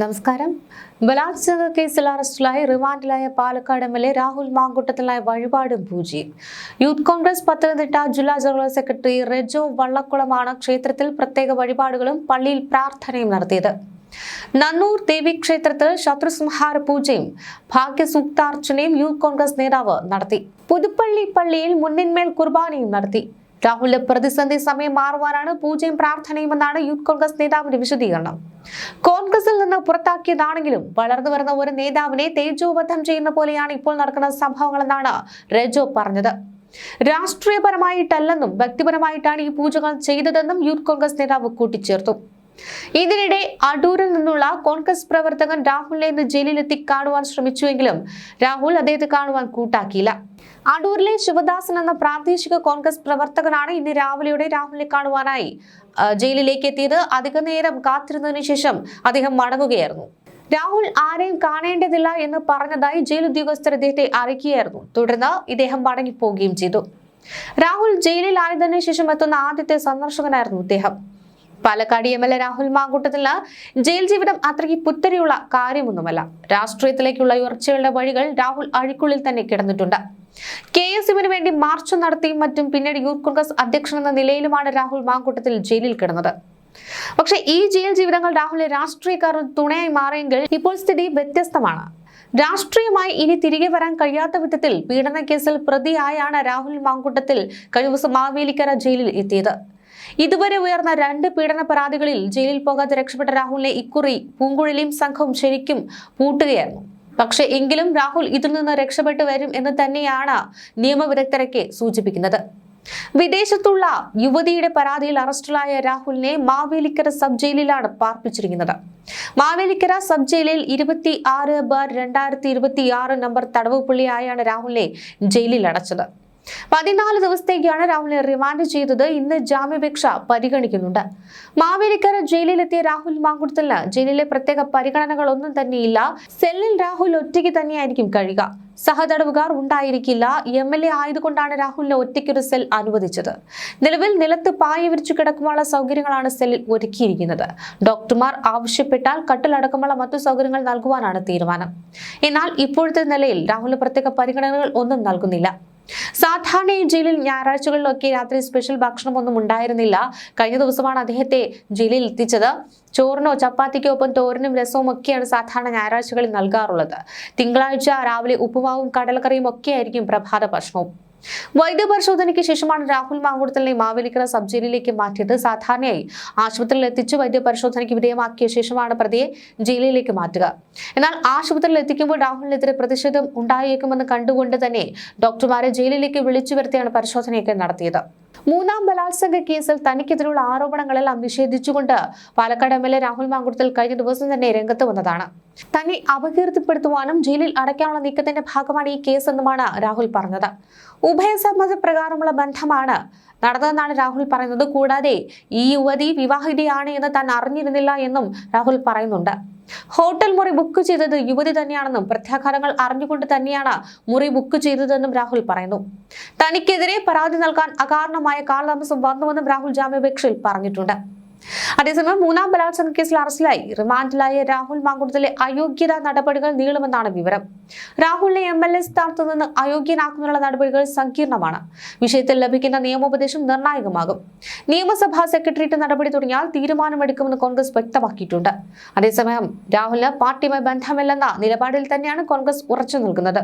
നമസ്കാരം. ബലാത്സംഗ കേസിൽ അറസ്റ്റിലായ റിമാൻഡിലായ പാലക്കാട് എം.എൽ.എ രാഹുൽ മാങ്കൂട്ടത്തിലായ വഴിപാടും പൂജയും. യൂത്ത് കോൺഗ്രസ് പത്തനംതിട്ട ജില്ലാ ജനറൽ സെക്രട്ടറി റെജോ വള്ളക്കുളമാണ് ക്ഷേത്രത്തിൽ പ്രത്യേക വഴിപാടുകളും പള്ളിയിൽ പ്രാർത്ഥനയും നടത്തിയത്. നന്നൂർ ദേവീക്ഷേത്രത്തിൽ ശത്രുസംഹാര പൂജയും ഭാഗ്യസൂക്താർച്ചനയും യൂത്ത് കോൺഗ്രസ് നേതാവ് നടത്തി. പുതുപ്പള്ളി പള്ളിയിൽ മുന്നിന്മേൽ കുർബാനയും നടത്തി. രാഹുലിന്റെ പ്രതിസന്ധി സമയം മാറുവാനാണ് പൂജയും പ്രാർത്ഥനയുമെന്നാണ് യൂത്ത് കോൺഗ്രസ് നേതാവിന്റെ വിശദീകരണം. കോൺഗ്രസിൽ നിന്ന് പുറത്താക്കിയതാണെങ്കിലും വളർന്നു വരുന്ന ഒരു നേതാവിനെ തേജോവധം ചെയ്യുന്ന പോലെയാണ് ഇപ്പോൾ നടക്കുന്ന സംഭവങ്ങളെന്നാണ് റെജോ പറഞ്ഞത്. രാഷ്ട്രീയപരമായിട്ടല്ലെന്നും വ്യക്തിപരമായിട്ടാണ് ഈ പൂജകൾ ചെയ്തതെന്നും യൂത്ത് കോൺഗ്രസ് നേതാവ് കൂട്ടിച്ചേർത്തു. ഇതിനിടെ അടൂരിൽ നിന്നുള്ള കോൺഗ്രസ് പ്രവർത്തകൻ രാഹുലിനെ ഇന്ന് ജയിലിലെത്തി കാണുവാൻ ശ്രമിച്ചുവെങ്കിലും രാഹുൽ അദ്ദേഹത്തെ കാണുവാൻ കൂട്ടാക്കിയില്ല. അടൂരിലെ ശിവദാസൻ എന്ന പ്രാദേശിക കോൺഗ്രസ് പ്രവർത്തകനാണ് ഇന്ന് രാവിലെയോടെ രാഹുലിനെ കാണുവാനായി ജയിലിലേക്ക് എത്തിയത്. അധിക നേരം കാത്തിരുന്നതിനു ശേഷം അദ്ദേഹം മടങ്ങുകയായിരുന്നു. രാഹുൽ ആരെയും കാണേണ്ടതില്ല എന്ന് പറഞ്ഞതായി ജയിൽ ഉദ്യോഗസ്ഥർ ഇദ്ദേഹത്തെ അറിയിക്കുകയായിരുന്നു. തുടർന്ന് ഇദ്ദേഹം മടങ്ങിപ്പോവുകയും ചെയ്തു. രാഹുൽ ജയിലിൽ ആയതിനു ശേഷം എത്തുന്ന ആദ്യത്തെ സന്ദർശകനായിരുന്നു ഇദ്ദേഹം. പാലക്കാട് എം.എൽ.എ രാഹുൽ മാങ്കൂട്ടത്തിന് ജയിൽ ജീവിതം അത്രയ്ക്ക് പുത്തരിയുള്ള കാര്യമൊന്നുമല്ല. രാഷ്ട്രീയത്തിലേക്കുള്ള ഉയർച്ചകളുടെ വഴികൾ രാഹുൽ അഴിക്കുള്ളിൽ തന്നെ കിടന്നിട്ടുണ്ട്. KSUവിന് വേണ്ടി മാർച്ച് നടത്തിയും മറ്റും പിന്നീട് യൂത്ത് കോൺഗ്രസ് അധ്യക്ഷൻ എന്ന നിലയിലുമാണ് രാഹുൽ മാങ്കൂട്ടത്തിൽ ജയിലിൽ കിടന്നത്. പക്ഷെ ഈ ജയിൽ ജീവിതങ്ങൾ രാഹുലിനെ രാഷ്ട്രീയക്കാരൻ തുണയായി മാറിയെങ്കിൽ ഇപ്പോൾ സ്ഥിതി വ്യത്യസ്തമാണ്. രാഷ്ട്രീയമായി ഇനി തിരികെ വരാൻ കഴിയാത്ത വിധത്തിൽ പീഡന കേസിൽ പ്രതിയായാണ് രാഹുൽ മാങ്കൂട്ടത്തിൽ കഴിഞ്ഞ ദിവസം മാവേലിക്കര ജയിലിൽ എത്തിയത്. ഇതുവരെ ഉയർന്ന 2 പീഡന പരാതികളിൽ ജയിലിൽ പോകാതെ രക്ഷപ്പെട്ട രാഹുലിനെ ഇക്കുറി പൂങ്കുഴലിയും സംഘവും ശരിക്കും പൂട്ടുകയായിരുന്നു. പക്ഷെ എങ്കിലും രാഹുൽ ഇതിൽ നിന്ന് രക്ഷപ്പെട്ടു വരും എന്ന് തന്നെയാണ് നിയമവിദഗ്ധരൊക്കെ സൂചിപ്പിക്കുന്നത്. വിദേശത്തുള്ള യുവതിയുടെ പരാതിയിൽ അറസ്റ്റിലായ രാഹുലിനെ മാവേലിക്കര സബ് ജയിലിലാണ് പാർപ്പിച്ചിരിക്കുന്നത്. മാവേലിക്കര സബ് ജയിലിൽ 26/2026 നമ്പർ തടവ് പുള്ളിയായാണ് രാഹുലിനെ ജയിലിൽ അടച്ചത്. 14 ദിവസത്തേക്കാണ് രാഹുലിനെ റിമാൻഡ് ചെയ്തത്. ഇന്ന് ജാമ്യാപേക്ഷ പരിഗണിക്കുന്നുണ്ട്. മാവേലിക്കര ജയിലിലെത്തിയ രാഹുൽ മാങ്കൂട്ടത്തിന് ജയിലിലെ പ്രത്യേക പരിഗണനകളൊന്നും തന്നെയില്ല. സെല്ലിൽ രാഹുൽ ഒറ്റയ്ക്ക് തന്നെയായിരിക്കും കഴിയുക. സഹതടവുകാർ ഉണ്ടായിരിക്കില്ല. MLA ആയതുകൊണ്ടാണ് രാഹുലിന് ഒറ്റയ്ക്കൊരു സെൽ അനുവദിച്ചത്. നിലവിൽ നിലത്ത് പായ വിരിച്ചു കിടക്കുവാനുള്ള സൗകര്യങ്ങളാണ് സെല്ലിൽ ഒരുക്കിയിരിക്കുന്നത്. ഡോക്ടർമാർ ആവശ്യപ്പെട്ടാൽ കട്ടിലടക്കമുള്ള മറ്റു സൗകര്യങ്ങൾ നൽകുവാനാണ് തീരുമാനം. എന്നാൽ ഇപ്പോഴത്തെ നിലയിൽ രാഹുലിന് പ്രത്യേക പരിഗണനകൾ ഒന്നും നൽകുന്നില്ല. സാധാരണ ഈ ജയിലിൽ ഞായറാഴ്ചകളിലൊക്കെ രാത്രി സ്പെഷ്യൽ ഭക്ഷണമൊന്നും ഉണ്ടായിരുന്നില്ല. കഴിഞ്ഞ ദിവസമാണ് അദ്ദേഹത്തെ ജയിലിൽ എത്തിച്ചത്. ചോറിനോ ചപ്പാത്തിക്കോ ഒപ്പം തോരനും രസവും ഒക്കെയാണ് സാധാരണ ഞായറാഴ്ചകളിൽ നൽകാറുള്ളത്. തിങ്കളാഴ്ച രാവിലെ ഉപ്പുമാവും കടലക്കറിയും ഒക്കെയായിരിക്കും പ്രഭാത ഭക്ഷണവും. വൈദ്യപരിശോധനയ്ക്ക് ശേഷമാണ് രാഹുൽ മാങ്കൂട്ടത്തിനെ മാവേലിക്കര സബ് ജയിലിലേക്ക് മാറ്റിയത്. സാധാരണയായി ആശുപത്രിയിൽ എത്തിച്ച് വൈദ്യപരിശോധനയ്ക്ക് വിധേയമാക്കിയ ശേഷമാണ് പ്രതിയെ ജയിലിലേക്ക് മാറ്റുക. എന്നാൽ ആശുപത്രിയിൽ എത്തിക്കുമ്പോൾ രാഹുലിനെതിരെ പ്രതിഷേധം ഉണ്ടായേക്കുമെന്ന് കണ്ടുകൊണ്ട് തന്നെ ഡോക്ടർമാരെ ജയിലിലേക്ക് വിളിച്ചു വരുത്തിയാണ് പരിശോധനയൊക്കെ നടത്തിയത്. 3ാം ബലാത്സംഗ കേസിൽ തനിക്കെതിരെയുള്ള ആരോപണങ്ങളെല്ലാം നിഷേധിച്ചുകൊണ്ട് പാലക്കാട് എം.എൽ.എ രാഹുൽ മാങ്കൂട്ടത്തിൽ കഴിഞ്ഞ ദിവസം തന്നെ രംഗത്ത് വന്നതാണ്. തന്നെ അപകീർത്തിപ്പെടുത്തുവാനും ജയിലിൽ അടയ്ക്കാനുള്ള നീക്കത്തിന്റെ ഭാഗമാണ് ഈ കേസ് എന്നുമാണ് രാഹുൽ പറഞ്ഞത്. ഉഭയസമ്മതപ്രകാരമുള്ള ബന്ധമാണ് നടന്നതെന്നാണ് രാഹുൽ പറയുന്നത്. കൂടാതെ ഈ യുവതി വിവാഹിതയാണ് എന്ന് താൻ അറിഞ്ഞിരുന്നില്ല എന്നും രാഹുൽ പറയുന്നുണ്ട്. ഹോട്ടൽ മുറി ബുക്ക് ചെയ്തത് യുവതി തന്നെയാണെന്നും പ്രത്യാഘാതങ്ങൾ അറിഞ്ഞുകൊണ്ട് തന്നെയാണ് മുറി ബുക്ക് ചെയ്തതെന്നും രാഹുൽ പറയുന്നു. തനിക്കെതിരെ പരാതി നൽകാൻ അകാരണമായ കാലതാമസം വന്നുവെന്നും രാഹുൽ ജാമ്യാപേക്ഷയിൽ പറഞ്ഞിട്ടുണ്ട്. അതേസമയം 3ാം ബലാത്സംഗ കേസിൽ അറസ്റ്റിലായി റിമാൻഡിലായ രാഹുൽ മാങ്കൂട്ടത്തിലെ അയോഗ്യതാ നടപടികൾ നീളുമെന്നാണ് വിവരം. രാഹുലിനെ MLA സ്ഥാനത്ത് നിന്ന് അയോഗ്യനാക്കുന്നതിനുള്ള നടപടികൾ സങ്കീർണമാണ്. വിഷയത്തിൽ ലഭിക്കുന്ന നിയമോപദേശം നിർണായകമാകും. നിയമസഭാ സെക്രട്ടേറിയറ്റ് നടപടി തുടങ്ങിയാൽ തീരുമാനമെടുക്കുമെന്ന് കോൺഗ്രസ് വ്യക്തമാക്കിയിട്ടുണ്ട്. അതേസമയം രാഹുലിന് പാർട്ടിയുമായി ബന്ധമില്ലെന്ന നിലപാടിൽ തന്നെയാണ് കോൺഗ്രസ് ഉറച്ചു നിൽക്കുന്നത്.